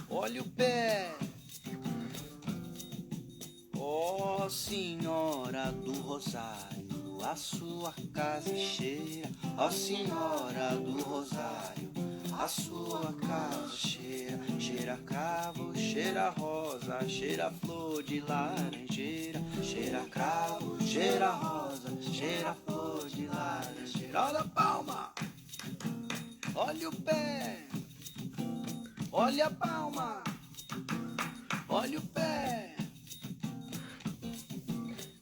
Olha o pé, ó Senhora do Rosário, a sua casa é cheia. Ó Senhora do Rosário, a sua casa cheira. Cheira cravo, cheira rosa, cheira flor de laranjeira. Cheira cravo, cheira rosa, cheira flor de laranjeira. Olha a palma, olha o pé, olha a palma, olha o pé.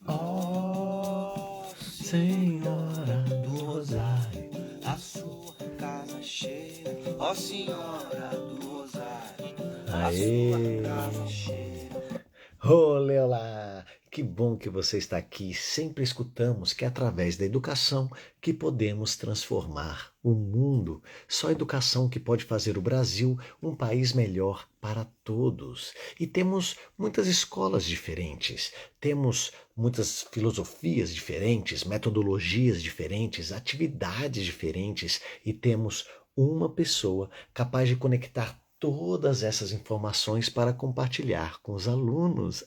Ó Senhora do Rosário, a sua casa cheira. Ó Senhora do Rosário, a sua casa cheira. Olê, olá! Que bom que você está aqui. Sempre escutamos que é através da educação que podemos transformar o mundo. Só a educação que pode fazer o Brasil um país melhor para todos. E temos muitas escolas diferentes, temos muitas filosofias diferentes, metodologias diferentes, atividades diferentes e temos uma pessoa capaz de conectar todas essas informações para compartilhar com os alunos.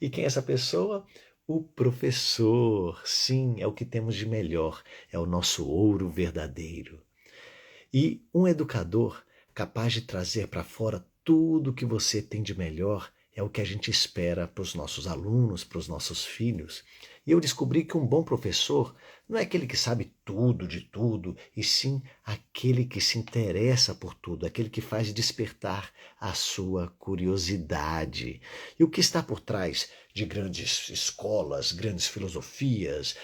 E quem é essa pessoa? O professor. Sim, é o que temos de melhor, é o nosso ouro verdadeiro. E um educador capaz de trazer para fora tudo o que você tem de melhor é o que a gente espera para os nossos alunos, para os nossos filhos. E eu descobri que um bom professor não é aquele que sabe tudo de tudo, e sim aquele que se interessa por tudo, aquele que faz despertar a sua curiosidade. E o que está por trás de grandes escolas, grandes filosofias,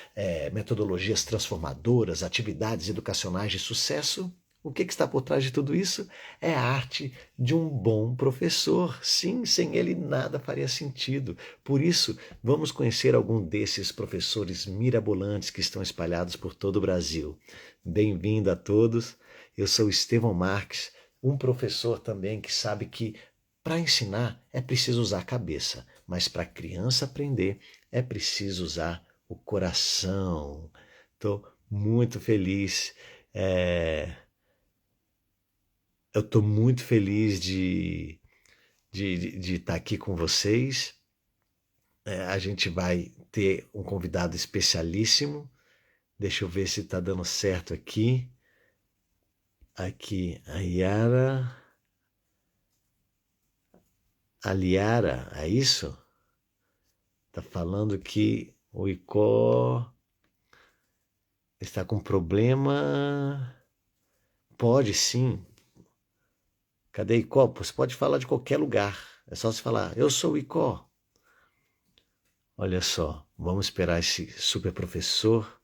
metodologias transformadoras, atividades educacionais de sucesso? O que está por trás de tudo isso? É a arte de um bom professor. Sim, sem ele nada faria sentido. Por isso, vamos conhecer algum desses professores mirabolantes que estão espalhados por todo o Brasil. Bem-vindo a todos. Eu sou Estevão Marques, um professor também que sabe que para ensinar é preciso usar a cabeça, mas para a criança aprender é preciso usar o coração. Estou muito feliz. É, eu estou muito feliz de estar aqui com vocês. A gente vai ter um convidado especialíssimo. Deixa eu ver se está dando certo aqui. Aqui, a Yara. A Liara, é isso? Está falando que o Icó está com problema. Pode sim. Cadê Icó? Você pode falar de qualquer lugar. É só você falar, eu sou o Icó. Olha só, vamos esperar esse super professor.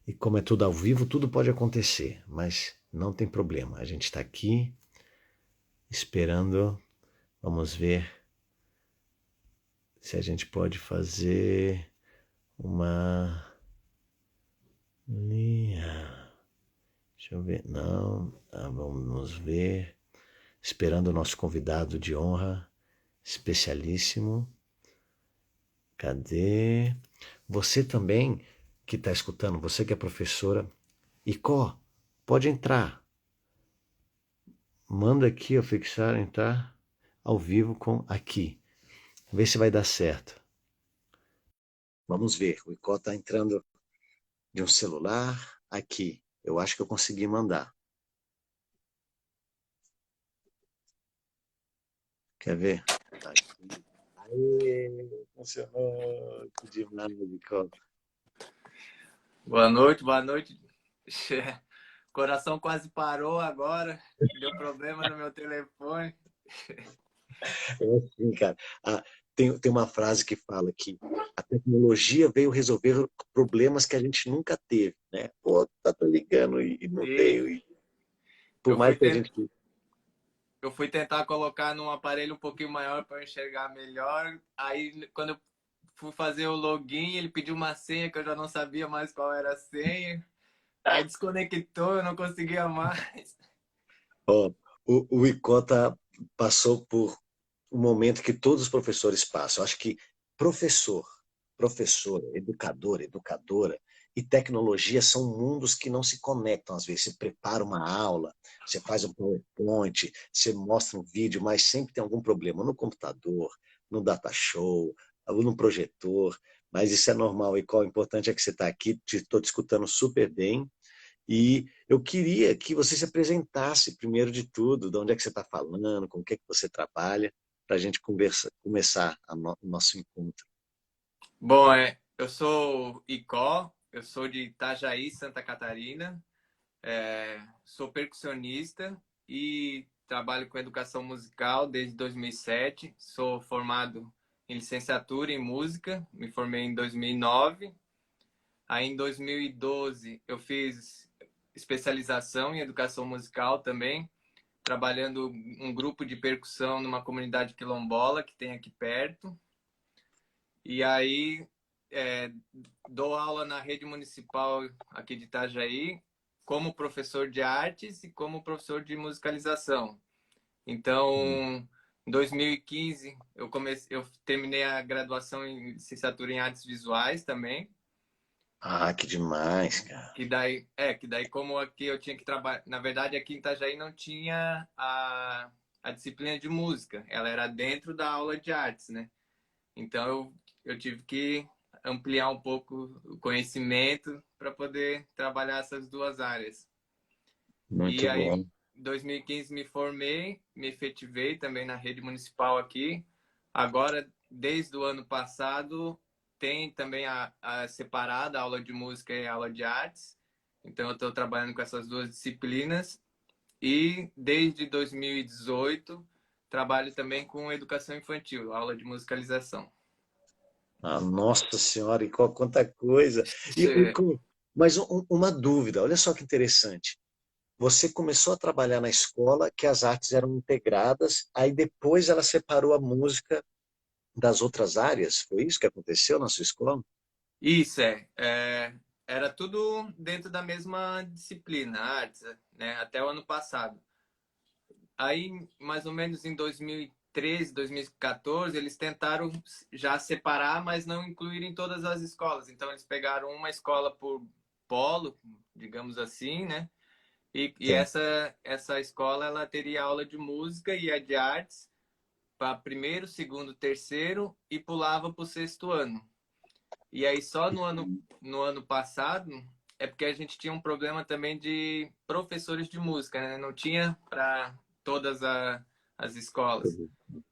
E como é tudo ao vivo, tudo pode acontecer, mas não tem problema. A gente está aqui esperando. Vamos ver se a gente pode fazer uma linha. Deixa eu ver. Não, vamos ver. Esperando o nosso convidado de honra, especialíssimo. Cadê? Você também que está escutando, você que é professora, Icó, pode entrar. Manda aqui, ó, fixar, entrar ao vivo com aqui. Vê se vai dar certo. Vamos ver. O Icó está entrando de um celular aqui. Eu acho que eu consegui mandar. Quer ver? Tá aqui. Aê, funcionou. Que demais, Icó. Boa noite, boa noite. Coração quase parou agora. Deu problema no meu telefone. É assim, cara. Ah, tem uma frase que fala que a tecnologia veio resolver problemas que a gente nunca teve, né? Pô, tá ligando e não E veio. E por eu mais fui, que a tent... gente. eu fui tentar colocar num aparelho um pouquinho maior para enxergar melhor. Aí, quando eu fui fazer o login, ele pediu uma senha que eu já não sabia mais qual era a senha. Aí desconectou, eu não conseguia mais. Ó, o Icota passou por um momento que todos os professores passam. Eu acho que professor, professora, educador, educadora, e tecnologia são mundos que não se conectam às vezes. Você prepara uma aula, você faz um PowerPoint, você mostra um vídeo, mas sempre tem algum problema no computador, no data show, ou no projetor. Mas isso é normal. E qual o importante é que você está aqui, estou te escutando super bem. E eu queria que você se apresentasse, primeiro de tudo, de onde é que você está falando, com o que é que você trabalha, para a gente começar o nosso encontro. Bom, eu sou Icó, eu sou de Itajaí, Santa Catarina, sou percussionista e trabalho com educação musical desde 2007. Sou formado em licenciatura em música, me formei em 2009. Aí em 2012 eu fiz especialização em educação musical também, trabalhando um grupo de percussão numa comunidade quilombola que tem aqui perto. E aí é, dou aula na rede municipal aqui de Itajaí, como professor de artes e como professor de musicalização. Então, em 2015, eu terminei a graduação em licenciatura em artes visuais também. Ah, que demais, cara. Que daí como aqui eu tinha que trabalhar, na verdade aqui em Itajaí não tinha a disciplina de música, ela era dentro da aula de artes, né? Então eu tive que ampliar um pouco o conhecimento para poder trabalhar essas duas áreas. E Muito aí, bom. em 2015 me formei, me efetivei também na rede municipal aqui. Agora, desde o ano passado, tem também a separada, a aula de música e a aula de artes. Então, eu estou trabalhando com essas duas disciplinas. E desde 2018, trabalho também com educação infantil, aula de musicalização. Ah, nossa Senhora, e quanta coisa. E, É, mas uma dúvida, olha só que interessante. Você começou a trabalhar na escola que as artes eram integradas, aí depois ela separou a música das outras áreas. Foi isso que aconteceu na sua escola? Isso era tudo dentro da mesma disciplina, artes, né? Até o ano passado. Aí, mais ou menos em 2013, 2014, eles tentaram já separar, mas não incluir em todas as escolas. Então, eles pegaram uma escola por polo, digamos assim, né? E Sim. essa escola ela teria aula de música e a de artes para primeiro, segundo, terceiro e pulava para o sexto ano. E aí só no ano passado é porque a gente tinha um problema também de professores de música, né? Não tinha para todas as escolas.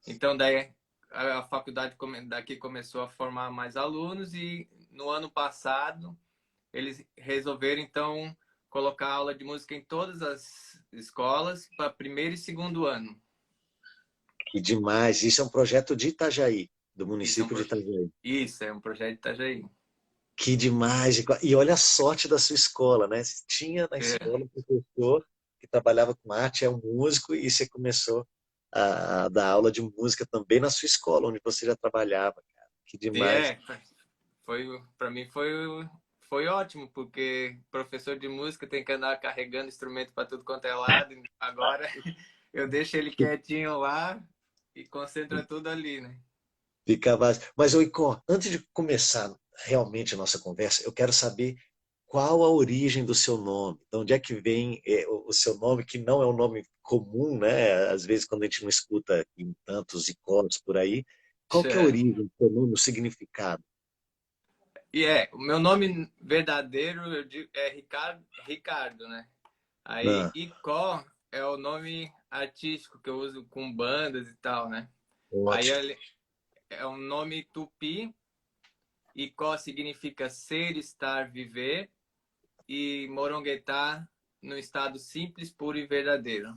Então daí a faculdade daqui começou a formar mais alunos e no ano passado eles resolveram então colocar aula de música em todas as escolas para primeiro e segundo ano. Que demais. Isso é um projeto de Itajaí, do Isso é um, município de pro... Itajaí. Isso é um projeto de Itajaí. Que demais. E olha a sorte da sua escola, né? Você tinha na É. escola um professor que trabalhava com arte, é um músico, e você começou a dar aula de música também na sua escola, onde você já trabalhava, cara. Que E demais. para mim foi ótimo, porque professor de música tem que andar carregando instrumento para tudo quanto é lado. Agora eu deixo ele quietinho lá e concentra tudo ali, né? Ficava. Mas, ô Icó, antes de começar realmente a nossa conversa, eu quero saber qual a origem do seu nome. De onde é que vem o seu nome, que não é um nome comum, né? Às vezes, quando a gente não escuta em tantos icônicos por aí. Qual que é a É. origem do seu nome, o significado? O meu nome verdadeiro é Ricardo, né? Aí Ah, Icó é o nome artístico que eu uso com bandas e tal, né? Aí ótimo. é um nome tupi. Icó significa ser, estar, viver. E Moronguetá no estado simples, puro e verdadeiro.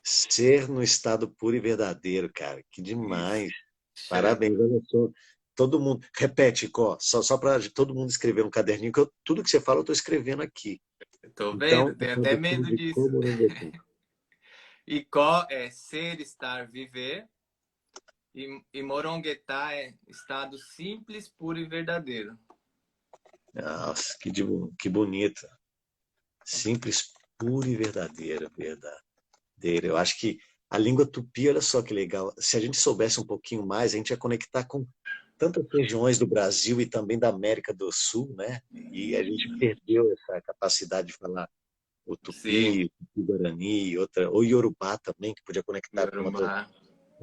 Ser no estado puro e verdadeiro, cara. Que Isso. demais. É. Parabéns, olha só. Todo mundo. Repete, Icó, só para todo mundo escrever no caderninho, que tudo que você fala eu estou escrevendo aqui. Eu tô Então, vendo, a tenho até tradução medo de disso. como não gostar. Icó é ser, estar, viver. E Moronguetá é estado simples, puro e verdadeiro. Nossa, que bonito. Simples, puro e verdadeiro, verdadeiro. Eu acho que a língua tupi, olha só que legal. Se a gente soubesse um pouquinho mais, a gente ia conectar com tantas regiões do Brasil e também da América do Sul, né? E a gente perdeu essa capacidade de falar o Sim, Tupi, o Guarani, outra, ou Yorubá também, que podia conectar com outras. Yorubá.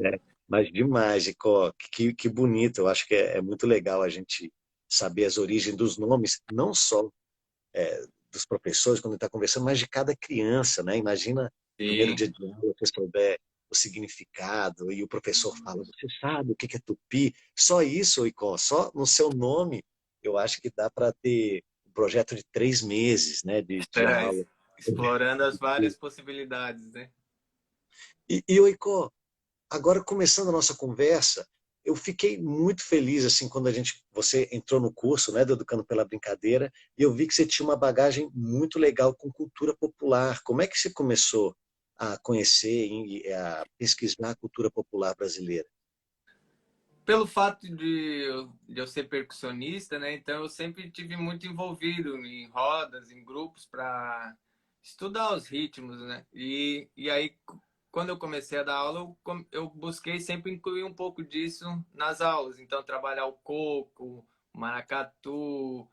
É, mas demais, Icó, que bonito. Eu acho que é muito legal a gente saber as origens dos nomes, não só dos professores quando está conversando, mas de cada criança, né? Imagina, primeiro Sim. dia de aula, você souber o significado e o professor fala, você sabe o que é tupi? Só isso, Icó, só no seu nome, eu acho que dá para ter um projeto de 3 meses, né, de É, aula. explorando as várias possibilidades, né? E Icó, agora começando a nossa conversa, eu fiquei muito feliz assim quando você entrou no curso, né, do Educando pela Brincadeira, e eu vi que você tinha uma bagagem muito legal com cultura popular. Como é que você começou a conhecer e a pesquisar a cultura popular brasileira? Pelo fato de eu ser percussionista, né? Então eu sempre tive muito envolvido em rodas, em grupos para estudar os ritmos, né? E aí quando eu comecei a dar aula, eu busquei sempre incluir um pouco disso nas aulas. Então trabalhar o coco, o maracatu,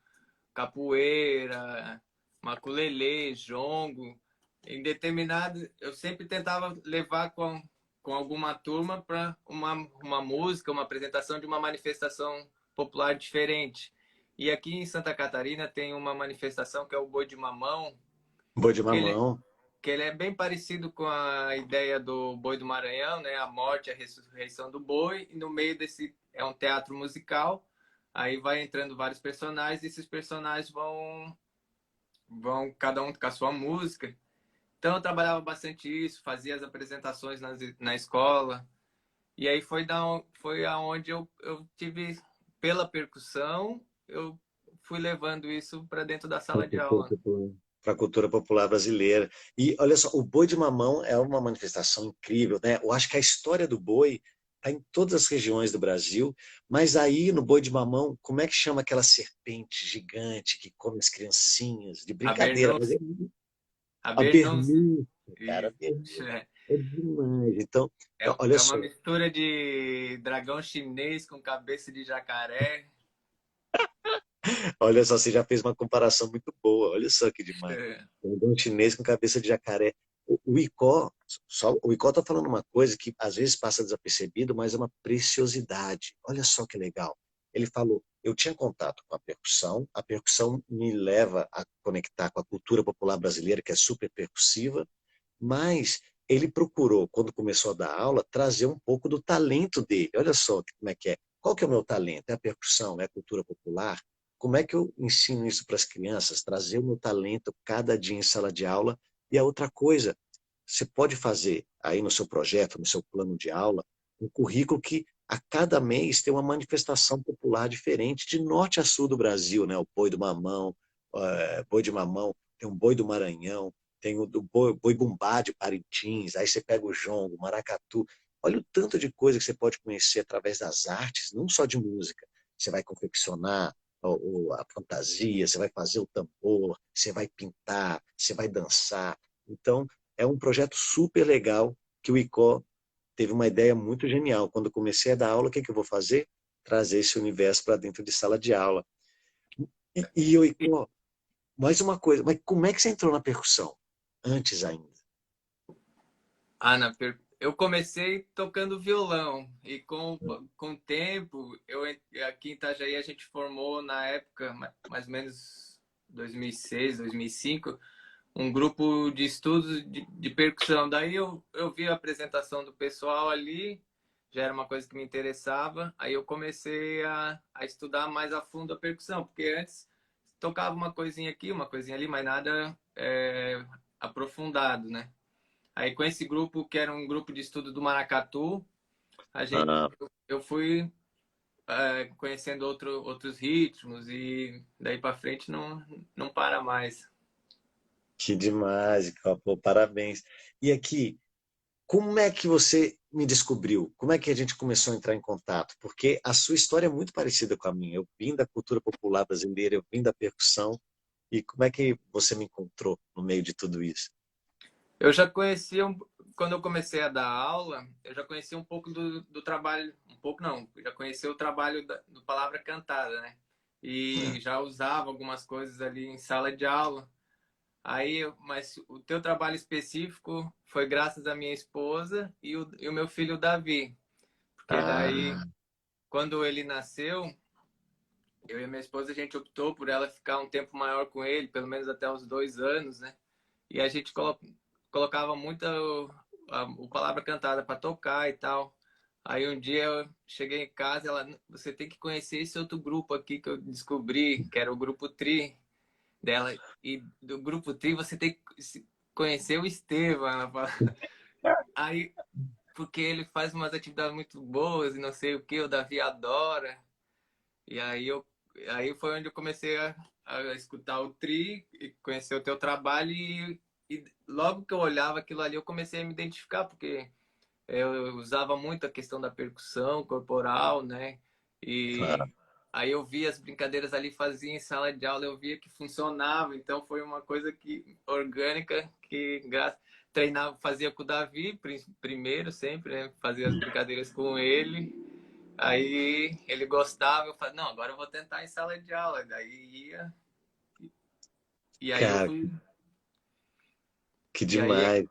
capoeira, maculelê, jongo. Em determinado, eu sempre tentava levar com alguma turma para uma música, uma apresentação de uma manifestação popular diferente. E aqui em Santa Catarina tem uma manifestação que é o Boi de Mamão, Boi de que ele, mamão. que ele é bem parecido com a ideia do Boi do Maranhão, né? A morte, a ressurreição do boi, e no meio desse é um teatro musical. Aí vai entrando vários personagens, e esses personagens vão cada um com a sua música. Então eu trabalhava bastante isso, fazia as apresentações na escola. E aí foi aonde eu tive, pela percussão, eu fui levando isso para dentro da sala de aula. Para a cultura popular brasileira. E olha só, o boi de mamão é uma manifestação incrível, né? Eu acho que a história do boi está em todas as regiões do Brasil, mas aí no boi de mamão, como é que chama aquela serpente gigante que come as criancinhas? De A brincadeira, mas é Bernus, a a Bernus, bernúcia, cara, a isso, bernúcia é demais. Então, olha é uma só, mistura de dragão chinês com cabeça de jacaré. olha só, você já fez uma comparação muito boa. Olha só que demais. Um chinês com cabeça de jacaré. O Icó, o Icó está falando uma coisa que às vezes passa desapercebido, mas é uma preciosidade. Olha só que legal. Ele falou: eu tinha contato com a percussão me leva a conectar com a cultura popular brasileira, que é super percussiva, mas ele procurou, quando começou a dar aula, trazer um pouco do talento dele. Olha só como é que é. Qual que é o meu talento? É a percussão, é a cultura popular? Como é que eu ensino isso para as crianças? Trazer o meu talento cada dia em sala de aula. E a outra coisa, você pode fazer aí no seu projeto, no seu plano de aula, um currículo que a cada mês tem uma manifestação popular diferente, de norte a sul do Brasil, né? O boi do mamão, boi de mamão, tem um boi do Maranhão, tem o do boi bumbá de Parintins, aí você pega o jongo, o maracatu. Olha o tanto de coisa que você pode conhecer através das artes, não só de música. Você vai confeccionar a fantasia, você vai fazer o tambor, você vai pintar, você vai dançar. Então, é um projeto super legal que o ICO teve uma ideia muito genial. Quando eu comecei a dar aula, o que, que eu vou fazer? Trazer esse universo para dentro de sala de aula. E o ICO, mais uma coisa, mas como é que você entrou na percussão? Antes ainda. Eu comecei tocando violão e com o tempo, aqui em Itajaí a gente formou na época, mais ou menos 2006, 2005, um grupo de estudos de percussão. Daí eu vi a apresentação do pessoal ali, já era uma coisa que me interessava, aí eu comecei a estudar mais a fundo a percussão, porque antes tocava uma coisinha aqui, uma coisinha ali, mas nada aprofundado, né? Aí com esse grupo, que era um grupo de estudo do maracatu, a gente, Ah, eu fui conhecendo outros ritmos e daí para frente não para mais. que demais, Icó. Pô, parabéns. E aqui, como é que você me descobriu? Como é que a gente começou a entrar em contato? Porque a sua história é muito parecida com a minha. Eu vim da cultura popular brasileira, eu vim da percussão. E como é que você me encontrou no meio de tudo isso? Eu já conhecia, quando eu comecei a dar aula, eu já conhecia um pouco do trabalho, um pouco não, eu já conhecia o trabalho do Palavra Cantada, né? E já usava algumas coisas ali em sala de aula. Aí, mas o teu trabalho específico foi graças à minha esposa e o meu filho Davi, porque daí, Ah, quando ele nasceu, eu e a minha esposa, a gente optou por ela ficar um tempo maior com ele, pelo menos até os 2 anos, né? E a gente colocava muito o Palavra Cantada para tocar e tal. Aí um dia eu cheguei em casa, ela, você tem que conhecer esse outro grupo aqui que eu descobri, que era o Grupo Tri dela. E do Grupo Tri você tem que conhecer o Estevam. Ela fala. Aí, porque ele faz umas atividades muito boas e não sei o que, o Davi adora. E aí foi onde eu comecei a escutar o Tri e conhecer o teu trabalho e logo que eu olhava aquilo ali eu comecei a me identificar porque eu usava muito a questão da percussão corporal, né? claro. E aí eu via as brincadeiras ali, fazia em sala de aula, eu via que funcionava, então foi uma coisa que orgânica que treinava, fazia com o Davi primeiro sempre, né? Fazia as brincadeiras com ele. Aí ele gostava, eu falei, não, agora eu vou tentar em sala de aula. Daí ia, e aí eu Cara, fui, que e aí demais.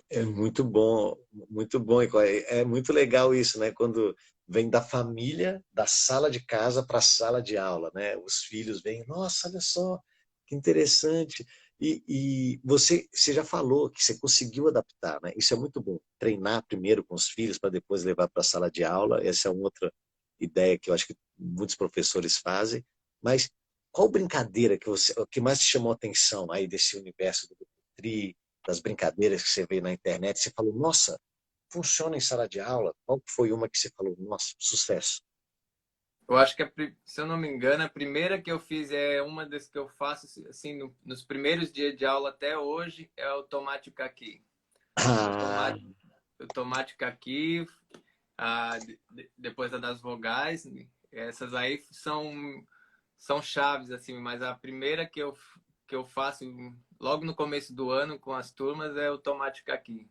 É muito bom, muito bom. E é muito legal isso, né? Quando vem da família, da sala de casa para a sala de aula, né? Os filhos vêm, nossa, olha só, que interessante. E você já falou que você conseguiu adaptar, né? Isso é muito bom. Treinar primeiro com os filhos para depois levar para a sala de aula. Essa é uma outra ideia que eu acho que muitos professores fazem. Mas qual brincadeira que mais te chamou a atenção aí desse universo do Tri, das brincadeiras que você vê na internet, você falou, nossa, funciona em sala de aula? Qual que foi uma que você falou, nossa, sucesso? eu acho que, se eu não me engano, a primeira que eu fiz é uma das que eu faço assim nos primeiros dias de aula até hoje, é o tomate caqui. O Ah, tomate, o tomate caqui, depois a das vogais, essas aí são chaves, assim, mas a primeira que eu faço logo no começo do ano com as turmas é o tomate caqui.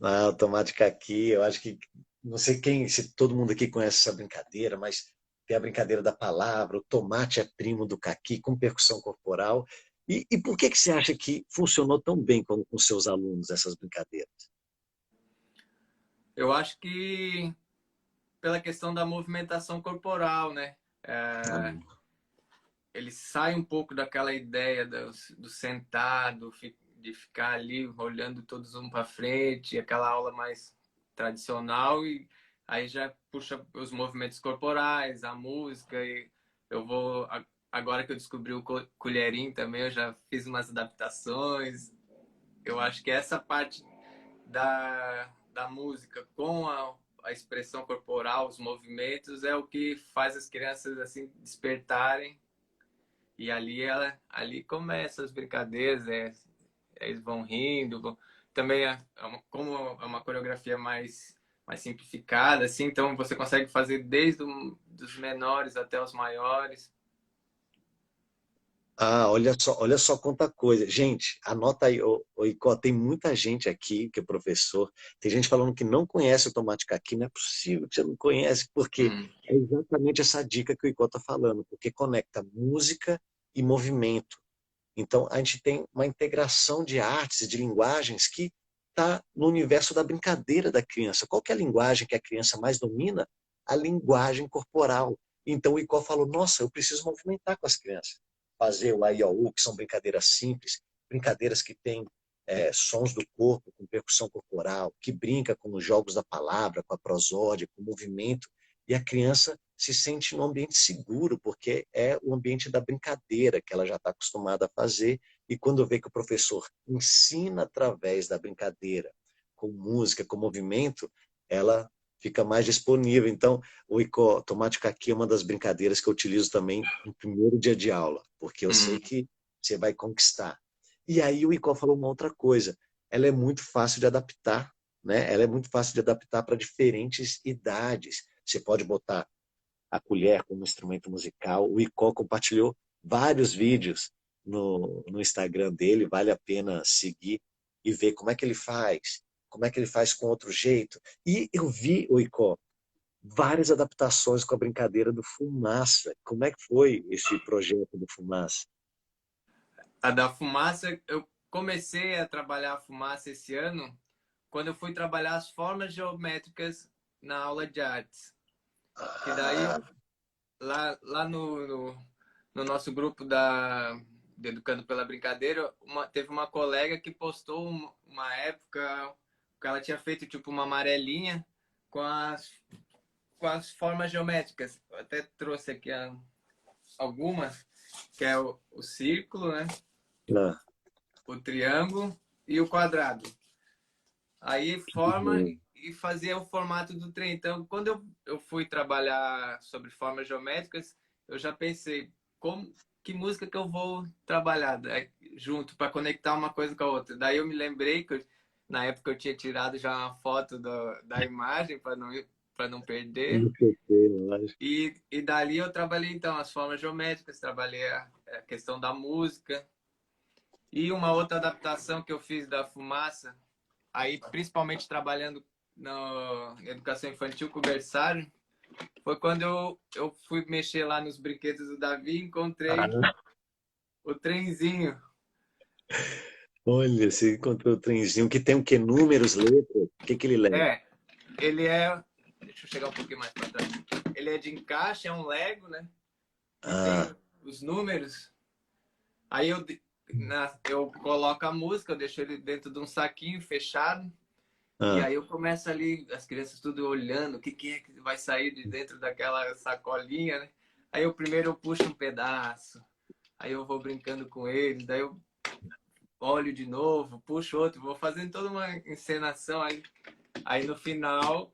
automática aqui, eu acho que, não sei quem, se todo mundo aqui conhece essa brincadeira, mas tem a brincadeira da palavra, o tomate é primo do caqui, com percussão corporal. E por que você acha que funcionou tão bem com seus alunos essas brincadeiras? Eu acho que pela questão da movimentação corporal, né? É, Ah, ele sai um pouco daquela ideia do sentado, de ficar ali olhando todos um para frente, aquela aula mais tradicional, e aí já puxa os movimentos corporais, a música, e eu vou. Agora que eu descobri o colherinho também, eu já fiz umas adaptações. Eu acho que essa parte da música com a expressão corporal, os movimentos, é o que faz as crianças assim despertarem e ali começa as brincadeiras, eles vão rindo, também como é uma coreografia mais simplificada, assim, então você consegue fazer desde dos menores até os maiores. Ah, olha só quanta coisa. Gente, anota aí, Icó, tem muita gente aqui que é professor, tem gente falando que não conhece o tomate caqui, não é possível que você não conhece, porque Hum. é exatamente essa dica que o Icó está falando, porque conecta música e movimento. Então, a gente tem uma integração de artes e de linguagens que está no universo da brincadeira da criança. Qual que é a linguagem que a criança mais domina? A linguagem corporal. Então, o Icó falou, nossa, eu preciso movimentar com as crianças. Fazer o AIOU, que são brincadeiras simples, brincadeiras que têm sons do corpo, com percussão corporal, que brinca com os jogos da palavra, com a prosódia, com o movimento, e a criança se sente num ambiente seguro, porque é o ambiente da brincadeira que ela já está acostumada a fazer, e quando vê que o professor ensina através da brincadeira, com música, com movimento, ela fica mais disponível. Então, o Icó, tomate caqui é uma das brincadeiras que eu utilizo também no primeiro dia de aula, porque eu sei Hum. que você vai conquistar. E aí o Icó falou uma outra coisa, ela é muito fácil de adaptar, né? Ela é muito fácil de adaptar para diferentes idades. Você pode botar a colher como instrumento musical. O Icó compartilhou vários vídeos no Instagram dele, vale a pena seguir e ver como é que ele faz, como é que ele faz com outro jeito. E eu vi, o Icó, várias adaptações com a brincadeira do Fumaça. Como é que foi esse projeto do Fumaça? A da fumaça, eu comecei a trabalhar a fumaça esse ano, quando eu fui trabalhar as formas geométricas na aula de artes. Que daí, Ah, lá no nosso grupo de Educando pela Brincadeira, teve uma colega que postou uma época que ela tinha feito tipo uma amarelinha com com as formas geométricas. Eu até trouxe aqui algumas, que é o círculo, né? não. O triângulo e o quadrado. Aí forma e fazia o formato do trem. Então, quando eu fui trabalhar sobre formas geométricas, eu já pensei que música que eu vou trabalhar junto para conectar uma coisa com a outra. Daí eu me lembrei que na época eu tinha tirado já uma foto da imagem para não perder. Não sei, lógico. E dali eu trabalhei então as formas geométricas, trabalhei a questão da música. E uma outra adaptação que eu fiz da fumaça, aí principalmente trabalhando na educação infantil com o berçário, foi quando eu fui mexer lá nos brinquedos do Davi e encontrei Ah, o trenzinho. olha, você encontrou o trenzinho que tem o quê? Números, letras? O que que ele leva? É, ele é. Deixa eu chegar um pouquinho mais para trás. Ele é de encaixe, é um Lego, né? E tem Ah, os números. Aí eu coloco a música, eu deixo ele dentro de um saquinho fechado. E ah, aí eu começo ali, as crianças tudo olhando, o que é que vai sair de dentro daquela sacolinha, né? Aí eu primeiro eu puxo um pedaço, aí eu vou brincando com eles, daí eu olho de novo, puxo outro, vou fazendo toda uma encenação aí. Aí no final,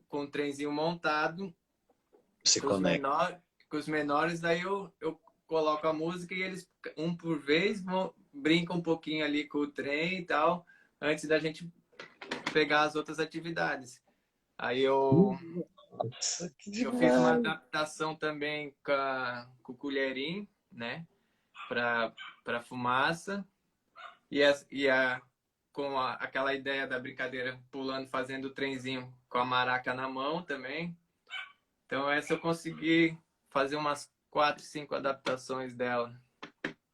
com o trenzinho montado, se com os conecta. menores, daí eu coloco a música e eles, um por vez, brincam um pouquinho ali com o trem e tal, antes da gente pegar as outras atividades. Aí Nossa, que eu fiz uma demais! adaptação também com o colherinho, né? Para fumaça. Com aquela ideia da brincadeira pulando, fazendo o trenzinho com a maraca na mão também. Então essa eu consegui fazer umas 4, 5 adaptações dela.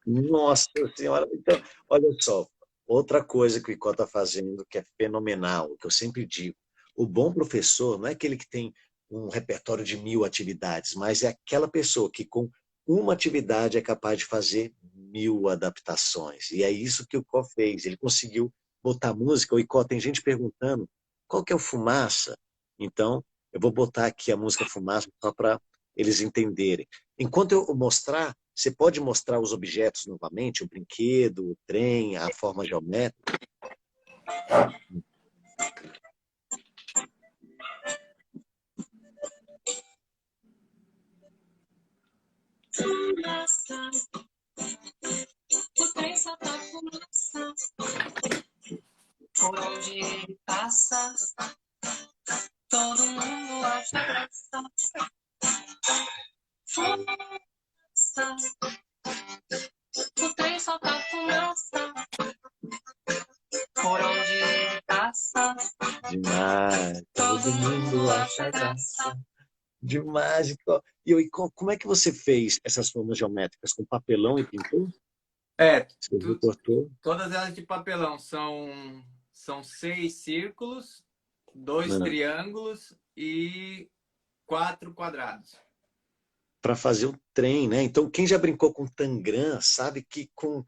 Nossa Senhora! Então, olha só, outra coisa que o Icó está fazendo que é fenomenal, que eu sempre digo, o bom professor não é aquele que tem um repertório de 1000 atividades, mas é aquela pessoa que com uma atividade é capaz de fazer 1000 adaptações. E é isso que o Icó fez. Ele conseguiu botar música. O Icó, tem gente perguntando qual que é o Fumaça. Então, eu vou botar aqui a música Fumaça só para eles entenderem. Enquanto eu mostrar, você pode mostrar os objetos novamente, o brinquedo, o trem, a forma geométrica. O trem só tá fumaça. Por onde ele passa, todo mundo acha graça. Fumaça. O trem só tá fumaça. Por onde ele passa, Demais. todo Todo mundo mundo acha acha graça. graça. Demais. E como é que você fez essas formas geométricas? Com papelão e pintou? É, Você tu, recortou? todas elas de papelão são 6 círculos, 2 triângulos e 4 quadrados. Para fazer o trem, né? Então, quem já brincou com tangram sabe que com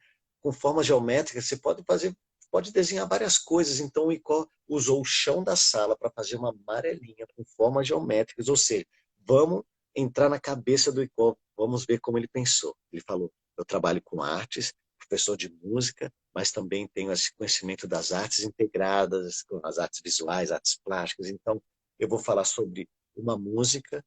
forma geométrica você pode fazer, pode desenhar várias coisas. Então, o Icó usou o chão da sala para fazer uma amarelinha com formas geométricas. Ou seja, vamos entrar na cabeça do Icó, vamos ver como ele pensou. Ele falou: eu trabalho com artes, professor de música, mas também tenho esse conhecimento das artes integradas, com as artes visuais, artes plásticas. Então, eu vou falar sobre uma música,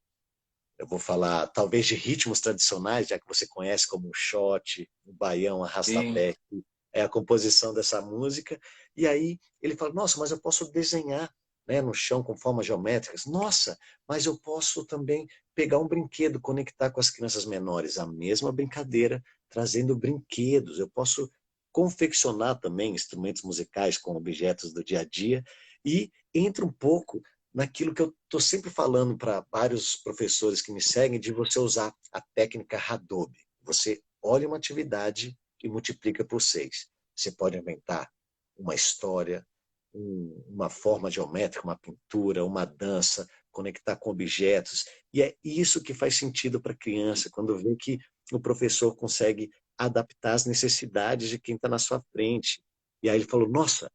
eu vou falar talvez de ritmos tradicionais, já que você conhece como o shot, o baião, Sim. arrastapé, que é a composição dessa música. E aí ele fala: nossa, mas eu posso desenhar né, no chão com formas geométricas. Nossa, mas eu posso também pegar um brinquedo, conectar com as crianças menores a mesma brincadeira, trazendo brinquedos. Eu posso confeccionar também instrumentos musicais com objetos do dia a dia e entra um pouco naquilo que eu estou sempre falando para vários professores que me seguem, de você usar a técnica Hadobe. Você olha uma atividade e multiplica por 6. Você pode inventar uma história, uma forma geométrica, uma pintura, uma dança, conectar com objetos. E é isso que faz sentido para a criança, quando vê que o professor consegue adaptar as necessidades de quem está na sua frente. E aí ele falou, nossa,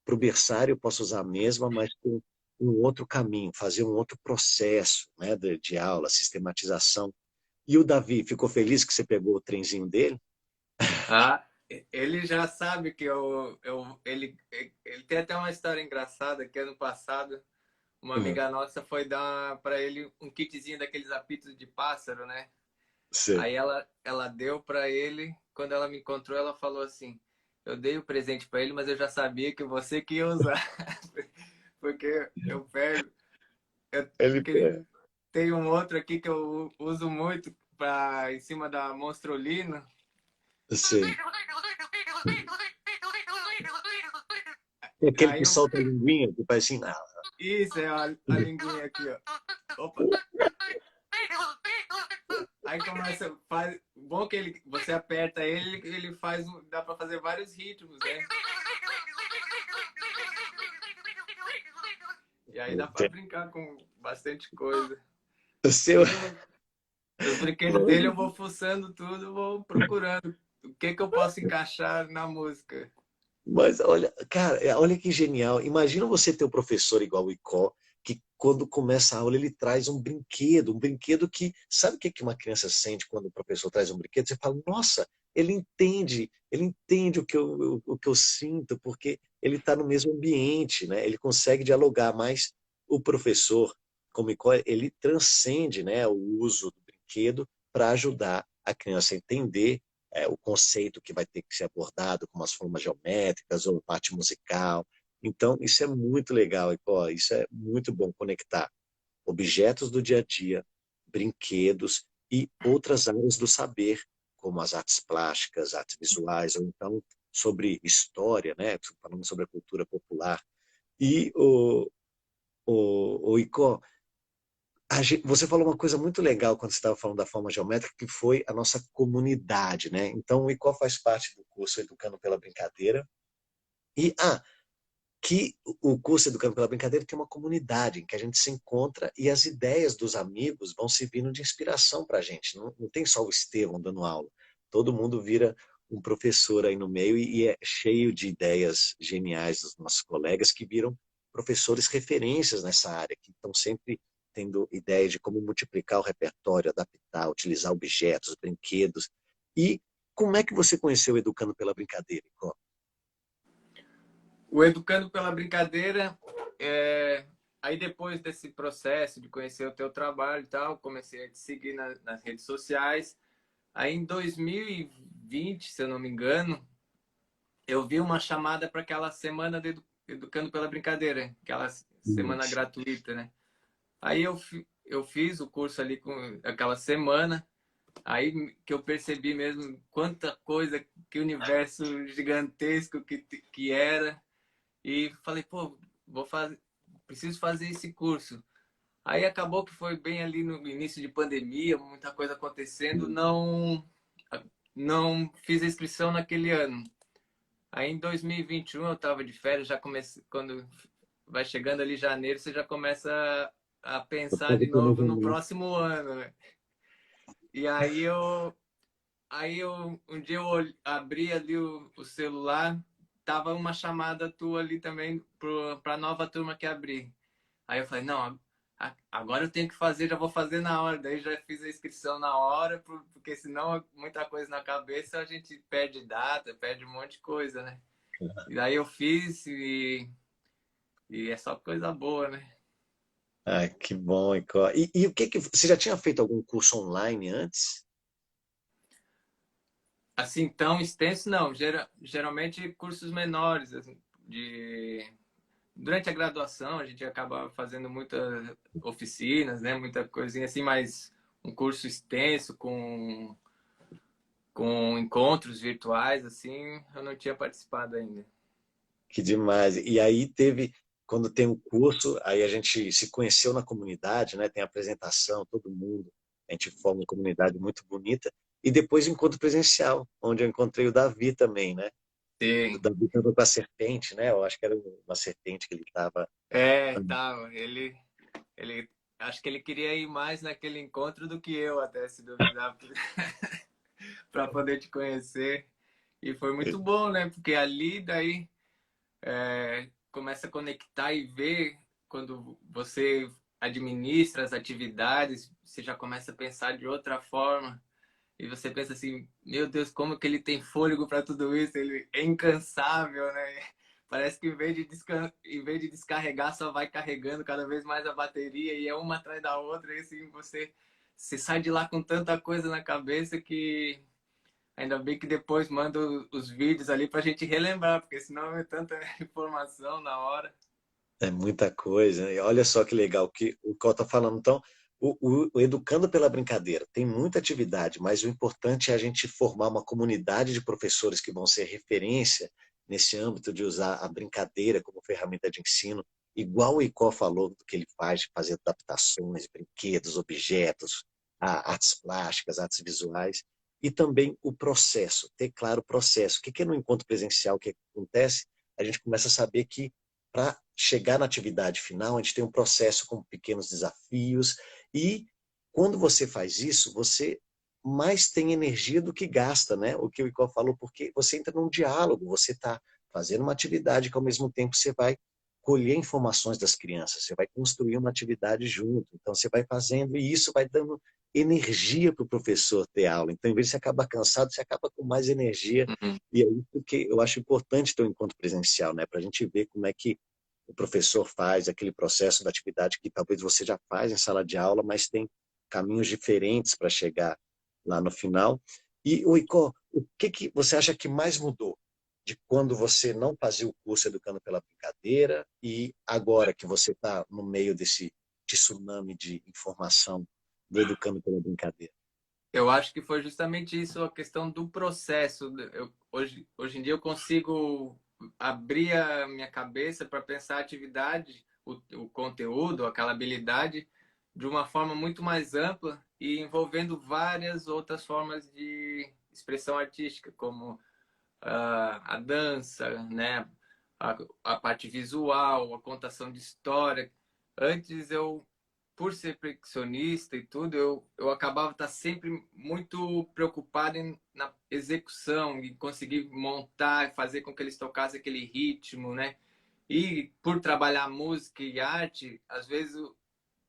para o berçário eu posso usar a mesma, mas com um outro caminho, fazer um outro processo, né, de aula, sistematização. E o Davi ficou feliz que você pegou o trenzinho dele? Ah, ele já sabe que ele tem até uma história engraçada que ano passado uma Uhum. amiga nossa foi dar para ele um kitzinho daqueles apitos de pássaro, né? Sei. Aí ela deu para ele, quando ela me encontrou, ela falou assim: "Eu dei o presente para ele, mas eu já sabia que você que ia usar". Porque eu pego, Ele, porque tem um outro aqui que eu uso muito para em cima da Monstrolino. sei. Tem aquele Aí que eu, solta a linguinha, que faz assim, isso é a linguinha aqui, ó. Opa. Aí começa, faz, bom que você aperta ele faz, dá para fazer vários ritmos, né? E aí dá para brincar com bastante coisa. o seu... E os brinquedos dele eu vou fuçando tudo, vou procurando o que que eu posso encaixar na música. Mas olha, cara, olha que genial. Imagina você ter um professor igual o Icó, que quando começa a aula ele traz um brinquedo que, sabe o que que uma criança sente quando o professor traz um brinquedo? Você fala, nossa, ele entende o que eu sinto, porque ele está no mesmo ambiente, né? Ele consegue dialogar, mas o professor, como Icó, ele transcende, né, o uso do brinquedo para ajudar a criança a entender o conceito que vai ter que ser abordado, como as formas geométricas ou parte musical. Então, isso é muito legal, e, pô, isso é muito bom conectar objetos do dia a dia, brinquedos e outras áreas do saber, como as artes plásticas, artes visuais, ou então sobre história, né? Falando sobre a cultura popular. E o Icó, você falou uma coisa muito legal quando você estava falando da forma geométrica, que foi a nossa comunidade, né? Então, o ICO faz parte do curso Educando pela Brincadeira. E, que o curso Educando pela Brincadeira tem uma comunidade em que a gente se encontra e as ideias dos amigos vão servindo de inspiração para a gente. Não tem só o Estevão dando aula. Todo mundo vira um professor aí no meio e é cheio de ideias geniais dos nossos colegas que viram professores referências nessa área, que estão sempre tendo ideias de como multiplicar o repertório, adaptar, utilizar objetos, brinquedos. E como é que você conheceu o Educando pela Brincadeira, Icó? O Educando pela Brincadeira, aí depois desse processo de conhecer o teu trabalho e tal, comecei a te seguir nas redes sociais. Aí em 2020, se eu não me engano, eu vi uma chamada para aquela semana de Educando pela Brincadeira, aquela semana Isso. gratuita, né? Aí eu fiz o curso ali com aquela semana, aí que eu percebi mesmo quanta coisa, que universo gigantesco que era. E falei, pô, vou fazer, preciso fazer esse curso. Aí acabou que foi bem ali no início de pandemia, muita coisa acontecendo, não fiz a inscrição naquele ano. Aí em 2021 eu estava de férias, já comecei, quando vai chegando ali janeiro, você já começa a pensar Faz de o novo no planejamento. próximo ano, né? E aí um dia eu abri ali o celular, tava uma chamada tua ali também para a nova turma que abri. Aí eu falei, não, agora eu tenho que fazer, já vou fazer na hora. Daí já fiz a inscrição na hora, porque senão muita coisa na cabeça a gente perde data, perde um monte de coisa, né? E daí eu fiz e é só coisa boa, né? Ah, que bom, Icó. E o que que você já tinha feito algum curso online antes? Assim, tão extenso, não. Geralmente cursos menores, assim, durante a graduação a gente acaba fazendo muitas oficinas, né? Muita coisinha assim, mas um curso extenso com encontros virtuais, assim, eu não tinha participado ainda. Que demais. E aí teve, quando tem um curso, aí a gente se conheceu na comunidade, né? Tem apresentação, todo mundo. A gente forma uma comunidade muito bonita. E depois o encontro presencial, onde eu encontrei o Davi também, né? O Sim. Davi estava com a serpente, né? Eu acho que era uma serpente que ele estava. É, tá. Ele, acho que ele queria ir mais naquele encontro do que eu, até se duvidar, para poder te conhecer. E foi muito bom, né? Porque ali daí começa a conectar e ver quando você administra as atividades, você já começa a pensar de outra forma. E você pensa assim, meu Deus, como que ele tem fôlego para tudo isso? Ele é incansável, né? Parece que em vez de descarregar, só vai carregando cada vez mais a bateria e é uma atrás da outra. E assim, você sai de lá com tanta coisa na cabeça que ainda bem que depois manda os vídeos ali para a gente relembrar, porque senão é tanta informação na hora. É muita coisa, né? E olha só que legal que o Col está falando. Então, o Educando pela Brincadeira tem muita atividade, mas o importante é a gente formar uma comunidade de professores que vão ser referência nesse âmbito de usar a brincadeira como ferramenta de ensino, igual o Icó falou do que ele faz, de fazer adaptações, brinquedos, objetos, artes plásticas, artes visuais, e também o processo, ter claro o processo. O que é no encontro presencial, o que acontece? A gente começa a saber que para chegar na atividade final, a gente tem um processo com pequenos desafios e quando você faz isso, você mais tem energia do que gasta, né? O que o Icó falou, porque você entra num diálogo, você está fazendo uma atividade que ao mesmo tempo você vai colher informações das crianças, você vai construir uma atividade junto, então você vai fazendo e isso vai dando energia para o professor ter aula. Então, em vez de você acabar cansado, você acaba com mais energia. Uhum. E é isso que eu acho importante ter um encontro presencial, né? Para a gente ver como é que o professor faz aquele processo da atividade que talvez você já faz em sala de aula, mas tem caminhos diferentes para chegar lá no final. E, Icó, o que você acha que mais mudou de quando você não fazia o curso Educando pela Brincadeira e agora que você está no meio desse tsunami de informação do Educando pela Brincadeira? Eu acho que foi justamente isso, a questão do processo. Hoje em dia eu consigo abrir a minha cabeça para pensar a atividade, o conteúdo, aquela habilidade, de uma forma muito mais ampla e envolvendo várias outras formas de expressão artística, como a dança, né? A parte visual, a contação de história. Antes por ser percussionista e tudo, eu acabava estar sempre muito preocupado na execução, em conseguir montar, fazer com que eles tocassem aquele ritmo, né? E por trabalhar música e arte, às vezes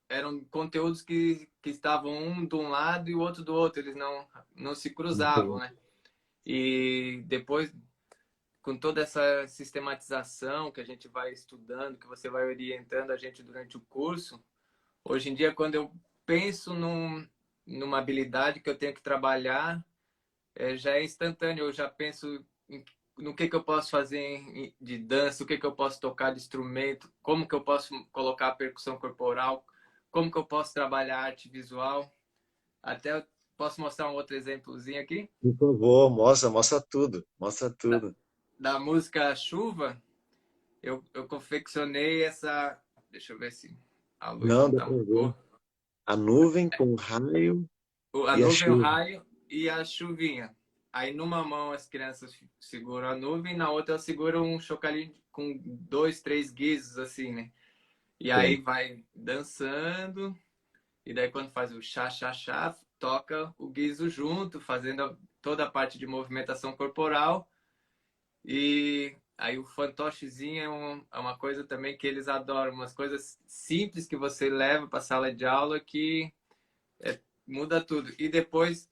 eram conteúdos que estavam um de um lado e o outro do outro, eles não se cruzavam, né? E depois, com toda essa sistematização que a gente vai estudando, que você vai orientando a gente durante o curso, hoje em dia, quando eu penso numa habilidade que eu tenho que trabalhar, já é instantâneo. Eu já penso no que eu posso fazer de dança, o que eu posso tocar de instrumento, como que eu posso colocar a percussão corporal, como que eu posso trabalhar arte visual. Até eu posso mostrar um outro exemplozinho aqui. Por favor, mostra tudo, mostra Da, tudo. da música Chuva, eu confeccionei essa... Deixa eu ver se a luz Não, não dá está para muito ver. boa. A nuvem com o raio A e a nuvem, o chuva. raio e a chuvinha. Aí numa mão as crianças seguram a nuvem, na outra elas seguram um chocalhinho com dois, três guizos assim, né? E aí Sim. vai dançando, e daí quando faz o chá, chá, chá, toca o guizo junto, fazendo toda a parte de movimentação corporal. E aí o fantochezinho é uma coisa também que eles adoram, umas coisas simples que você leva para a sala de aula que muda tudo. E depois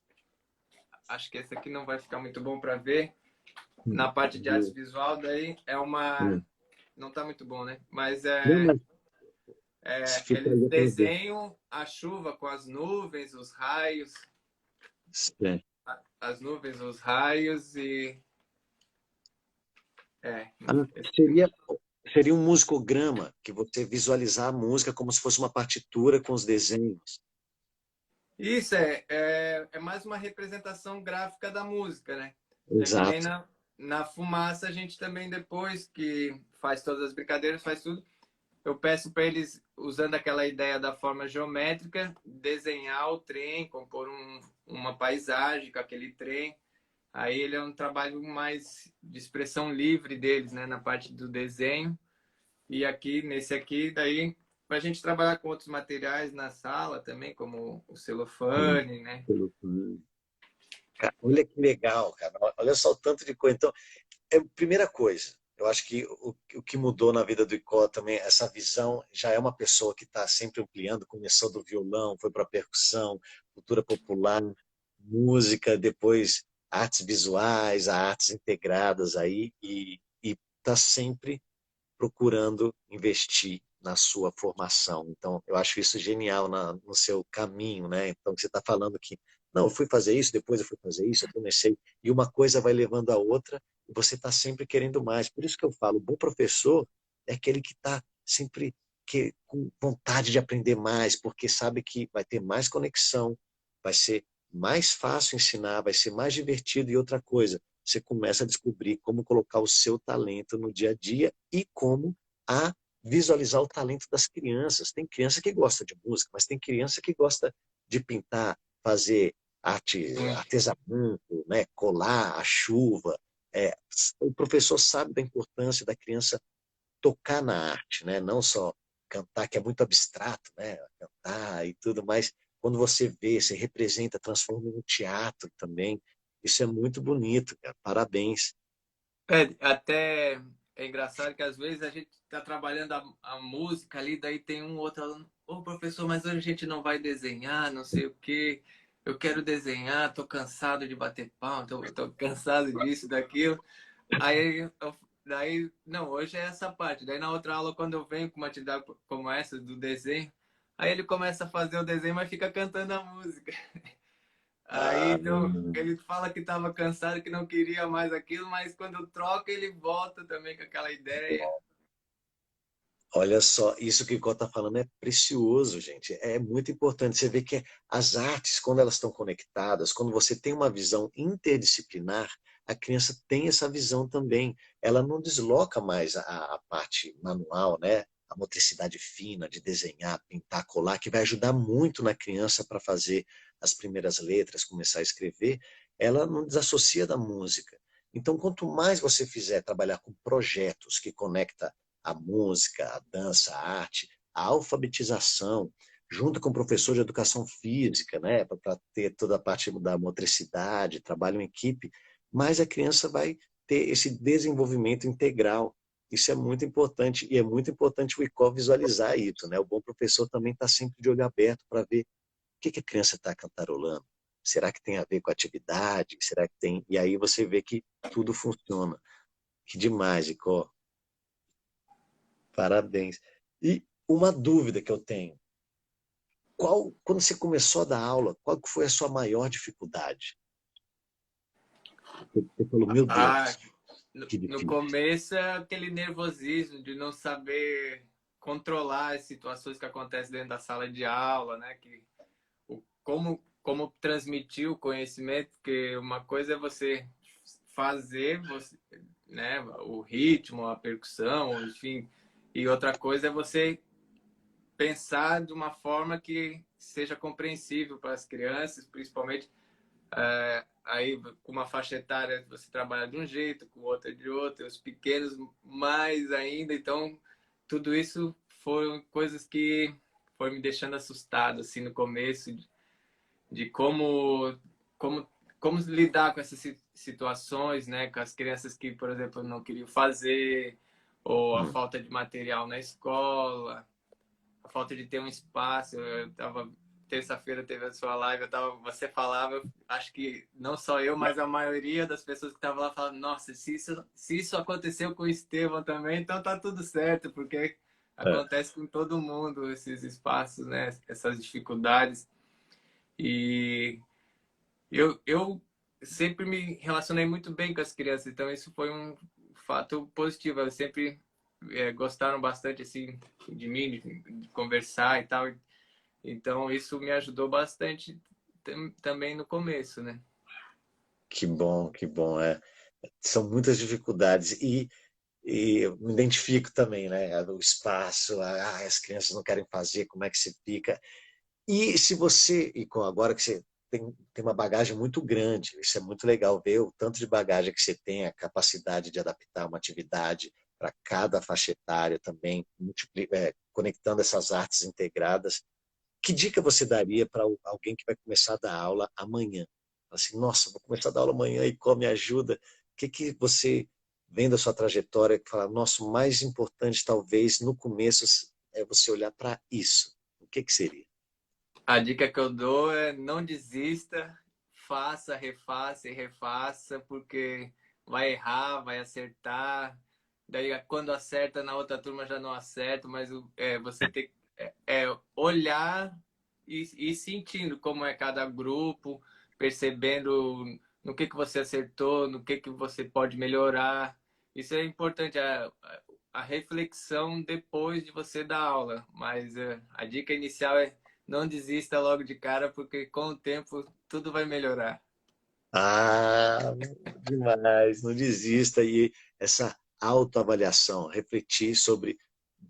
acho que esse aqui não vai ficar muito bom para ver. Na parte de arte visual, daí é uma. Não tá muito bom, né? Mas Não, mas se ficar eles ali para ver. desenham a chuva com as nuvens, os raios, Sim. as nuvens, os raios e. Ah, Esse aqui seria, Seria um musicograma, que você visualizar a música como se fosse uma partitura com os desenhos. Isso é mais uma representação gráfica da música, né? É que nem Exato. na fumaça a gente também, depois que faz todas as brincadeiras, faz tudo, eu peço para eles, usando aquela ideia da forma geométrica, desenhar o trem, compor uma paisagem com aquele trem. Aí ele é um trabalho mais de expressão livre deles, né, na parte do desenho. E aqui, nesse aqui, daí, para a gente trabalhar com outros materiais na sala também, como o Sim. celofane, né? Cara, olha que legal, cara. Olha só o tanto de coisa. Então, primeira coisa, eu acho que o que mudou na vida do Icó também, essa visão, já é uma pessoa que está sempre ampliando, começou do violão, foi para a percussão, cultura popular, música, depois artes visuais, artes integradas aí, e está sempre procurando investir na sua formação. Então, eu acho isso genial no seu caminho, né? Então, você está falando que, não, eu fui fazer isso, depois eu fui fazer isso, eu comecei, e uma coisa vai levando a outra, e você está sempre querendo mais. Por isso que eu falo, o bom professor é aquele que está sempre com vontade de aprender mais, porque sabe que vai ter mais conexão, vai ser mais fácil ensinar, vai ser mais divertido, e outra coisa, você começa a descobrir como colocar o seu talento no dia a dia e como a visualizar o talento das crianças. Tem criança que gosta de música, mas tem criança que gosta de pintar, fazer arte, Sim. artesanato, né? Colar a chuva. É, o professor sabe da importância da criança tocar na arte, né? Não só cantar, que é muito abstrato, né? Cantar e tudo, mas quando você vê, você representa, transforma em um teatro também. Isso é muito bonito, cara. Parabéns. Até é engraçado que às vezes a gente está trabalhando a música ali, daí tem um outro aluno, ô professor, mas hoje a gente não vai desenhar, não sei o quê. Eu quero desenhar, tô cansado de bater palma, tô cansado disso, daquilo. Daí, não, hoje é essa parte. Daí na outra aula, quando eu venho com uma atividade como essa, do desenho, aí ele começa a fazer o desenho, mas fica cantando a música. Aí Ah, então, ele fala que estava cansado, que não queria mais aquilo, mas quando troca, ele volta também com aquela ideia. olha só, isso que o Icó está falando é precioso, gente. É muito importante. Você vê que as artes, quando elas estão conectadas, quando você tem uma visão interdisciplinar, a criança tem essa visão também. Ela não desloca mais a parte manual, né? A motricidade fina de desenhar, pintar, colar, que vai ajudar muito na criança para fazer as primeiras letras, começar a escrever. Ela não desassocia da música. Então, quanto mais você fizer trabalhar com projetos que conectam a música, a dança, a arte, a alfabetização, junto com o professor de educação física, né, para ter toda a parte da motricidade, trabalho em equipe, mas a criança vai ter esse desenvolvimento integral. Isso é muito importante, e é muito importante o ICO visualizar isso, né? O bom professor também está sempre de olho aberto para ver o que a criança está cantarolando. Será que tem a ver com a atividade? Será que tem? E aí você vê que tudo funciona. Que demais, ICO. Parabéns. E uma dúvida que eu tenho. Quando você começou a dar aula, qual que foi a sua maior dificuldade? Você falou, meu Ah, Deus, que no difícil. começo é aquele nervosismo de não saber controlar as situações que acontecem dentro da sala de aula, né? Como transmitir o conhecimento, porque uma coisa é você fazer, né, o ritmo, a percussão, enfim, e outra coisa é você pensar de uma forma que seja compreensível para as crianças, principalmente aí com uma faixa etária você trabalha de um jeito, com outra de outro, os pequenos mais ainda, então tudo isso foram coisas que foi me deixando assustado assim no começo de como como lidar com essas situações, né, com as crianças que, por exemplo, não queriam fazer ou a Hum. falta de material na escola, a falta de ter um espaço. Eu tava terça-feira teve a sua live, você falava, eu acho que não só eu, mas a maioria das pessoas que estavam lá falavam, nossa, se isso aconteceu com o Estevão também, então tá tudo certo, porque É. acontece com todo mundo esses espaços, né, essas dificuldades. E eu sempre me relacionei muito bem com as crianças, então isso foi um fato positivo. Eu sempre gostaram bastante assim de mim, de conversar e tal. Então isso me ajudou bastante também no começo, né? Que bom, que bom. São muitas dificuldades e eu me identifico também, né? O espaço, as crianças não querem fazer, como é que se fica? E se você, agora que você tem uma bagagem muito grande, isso é muito legal ver o tanto de bagagem que você tem, a capacidade de adaptar uma atividade para cada faixa etária também, conectando essas artes integradas. Que dica você daria para alguém que vai começar a dar aula amanhã? Assim, nossa, vou começar a dar aula amanhã e como me ajuda? O que você, vendo a sua trajetória, que fala, nossa, o mais importante talvez no começo é você olhar para isso. O que seria? A dica que eu dou é não desista, faça, refaça e refaça, porque vai errar, vai acertar. Daí quando acerta na outra turma já não acerta, mas você tem que olhar e sentindo como é cada grupo, percebendo no que você acertou, no que você pode melhorar. Isso é importante, a reflexão depois de você dar aula. Mas a dica inicial é não desista logo de cara, porque com o tempo tudo vai melhorar. Ah, demais, não desista. E essa autoavaliação, refletir sobre,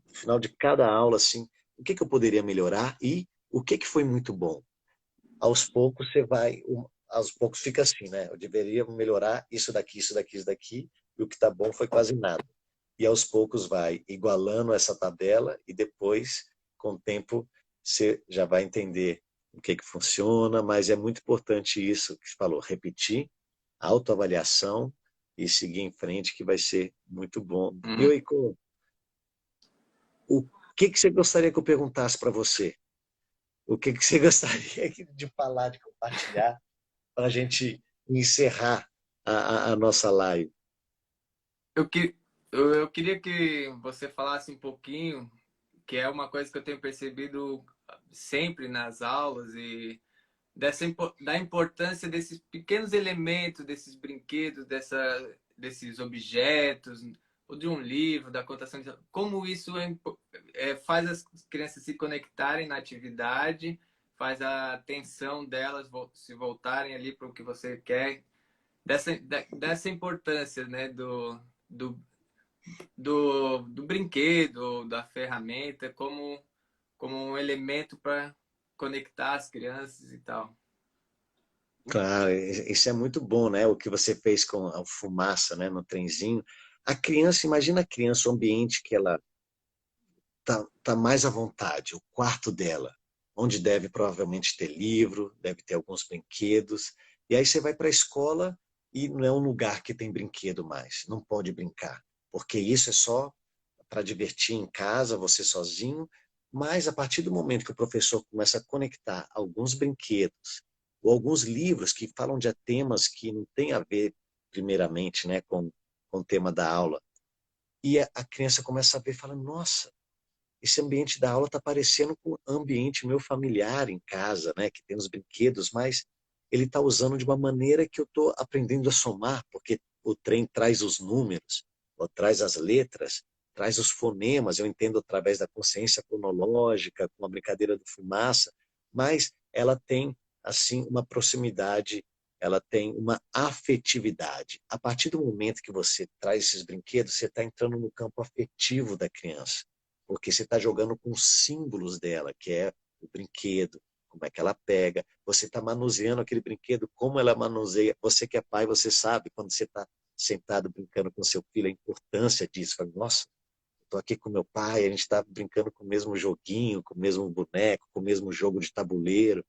no final de cada aula, assim, o que eu poderia melhorar e o que foi muito bom. Aos poucos você vai, aos poucos fica assim, né? Eu deveria melhorar isso daqui, isso daqui, isso daqui, e o que tá bom foi quase nada. E aos poucos vai igualando essa tabela e depois, com o tempo, você já vai entender o que funciona, mas é muito importante isso que você falou, repetir, autoavaliação e seguir em frente, que vai ser muito bom. E Uhum. aí, o que você gostaria que eu perguntasse para você? O que você gostaria de falar, de compartilhar, para a gente encerrar a nossa live? Eu, que, eu queria que você falasse um pouquinho, que é uma coisa que eu tenho percebido sempre nas aulas, e da importância desses pequenos elementos, desses brinquedos, desses objetos, ou de um livro, da contação de como isso faz as crianças se conectarem na atividade, faz a atenção delas se voltarem ali para o que você quer, dessa importância, né, do, do brinquedo, da ferramenta, como um elemento para conectar as crianças e tal. Claro, isso é muito bom, né? O que você fez com a fumaça, né, no trenzinho. A criança, imagina a criança, o ambiente que ela tá mais à vontade, o quarto dela, onde deve provavelmente ter livro, deve ter alguns brinquedos. E aí você vai para a escola e não é um lugar que tem brinquedo mais, não pode brincar, porque isso é só para divertir em casa, você sozinho. Mas a partir do momento que o professor começa a conectar alguns brinquedos ou alguns livros que falam de temas que não têm a ver, primeiramente, né, com o tema da aula, e a criança começa a ver e fala, nossa, esse ambiente da aula está parecendo com o ambiente meu familiar em casa, né, que tem os brinquedos, mas ele está usando de uma maneira que eu estou aprendendo a somar, porque o trem traz os números, ou traz as letras, traz os fonemas, eu entendo através da consciência fonológica, com a brincadeira do fumaça, mas ela tem, assim, uma proximidade, ela tem uma afetividade. A partir do momento que você traz esses brinquedos, você está entrando no campo afetivo da criança, porque você está jogando com os símbolos dela, que é o brinquedo, como é que ela pega, você está manuseando aquele brinquedo, como ela manuseia. Você que é pai, você sabe, quando você está sentado brincando com seu filho, a importância disso. Fala, nossa, estou aqui com meu pai, a gente está brincando com o mesmo joguinho, com o mesmo boneco, com o mesmo jogo de tabuleiro.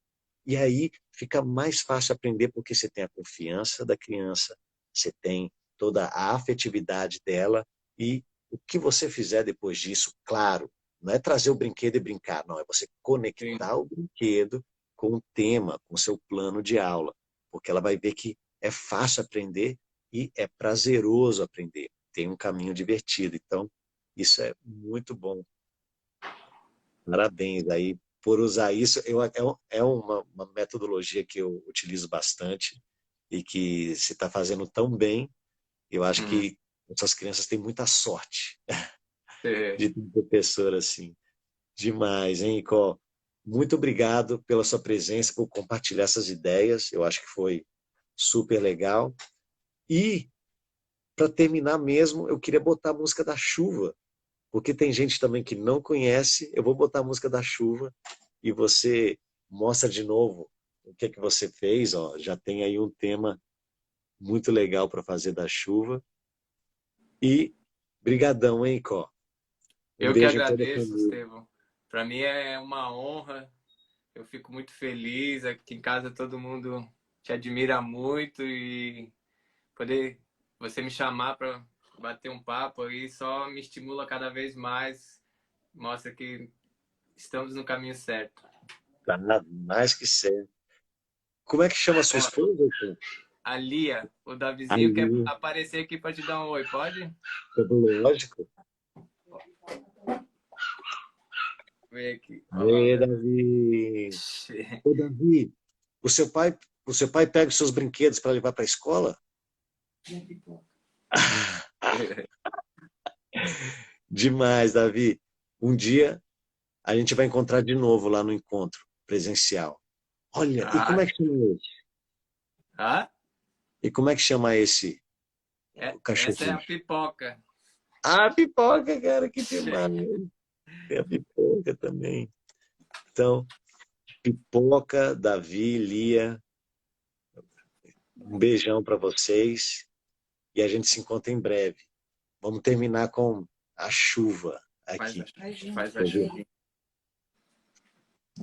E aí fica mais fácil aprender, porque você tem a confiança da criança, você tem toda a afetividade dela, e o que você fizer depois disso, claro, não é trazer o brinquedo e brincar, não, é você Sim. conectar o brinquedo com o tema, com o seu plano de aula, porque ela vai ver que é fácil aprender e é prazeroso aprender, tem um caminho divertido. Então, isso é muito bom. Parabéns aí por usar isso. É uma metodologia que eu utilizo bastante e que se está fazendo tão bem, eu acho Uhum. que essas crianças têm muita sorte. de ter um professor assim. Demais, hein, Icó? Muito obrigado pela sua presença, por compartilhar essas ideias. Eu acho que foi super legal. E, para terminar mesmo, eu queria botar a música da chuva, porque tem gente também que não conhece. Eu vou botar a música da chuva e você mostra de novo o que é que você fez. Ó, já tem aí um tema muito legal para fazer da chuva. E brigadão, hein, Icó? Um Eu que beijo em toda a agradeço, família. Estevão. Para mim é uma honra. Eu fico muito feliz. Aqui em casa todo mundo te admira muito e poder você me chamar para bater um papo aí só me estimula cada vez mais. Mostra que estamos no caminho certo. Tá mais que certo. Como é que chama a sua Ó, esposa, Icó? a Lia, o Davizinho quer Ali, aparecer aqui para te dar um oi, pode? lógico. Vem aqui. Olha lá o Ê, Davi. Davi. Ô, Davi, o seu pai pega os seus brinquedos para levar para a escola? Demais, Davi. Um dia a gente vai encontrar de novo lá no encontro presencial. Olha, e como Ah, é que chama esse? ah? E como é que chama esse Essa é cachorrinho? a pipoca. Ah, pipoca, cara, que demais. Tem a pipoca também. Então, pipoca, Davi, Lia, um beijão para vocês e a gente se encontra em breve. Vamos terminar com a chuva Faz a, aqui. faz a Quer ver? chuvinha.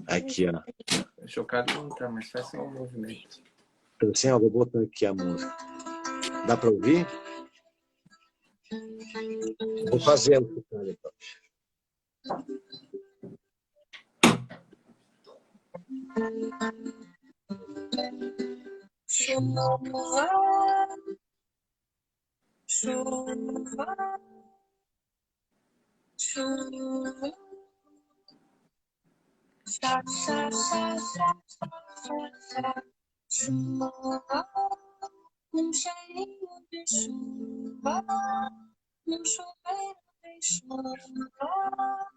Aqui, ó. Chocado não tá, mas faz só um movimento. Então, assim, ó, vou botar aqui a música. Dá para ouvir? Vou fazer ela tocar, então. Chuva, chuva, chuva, chá, chá, chá, chá, chá, chá, chuva, cheirinho de chuva, chuveiro tem chuva,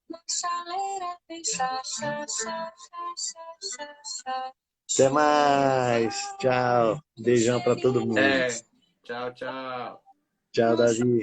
na chaleira tem chá, chá, chá, chá, chá, chá, chá. Até mais. Tchau. Beijão para todo mundo. Tchau, tchau. Tchau, Davi.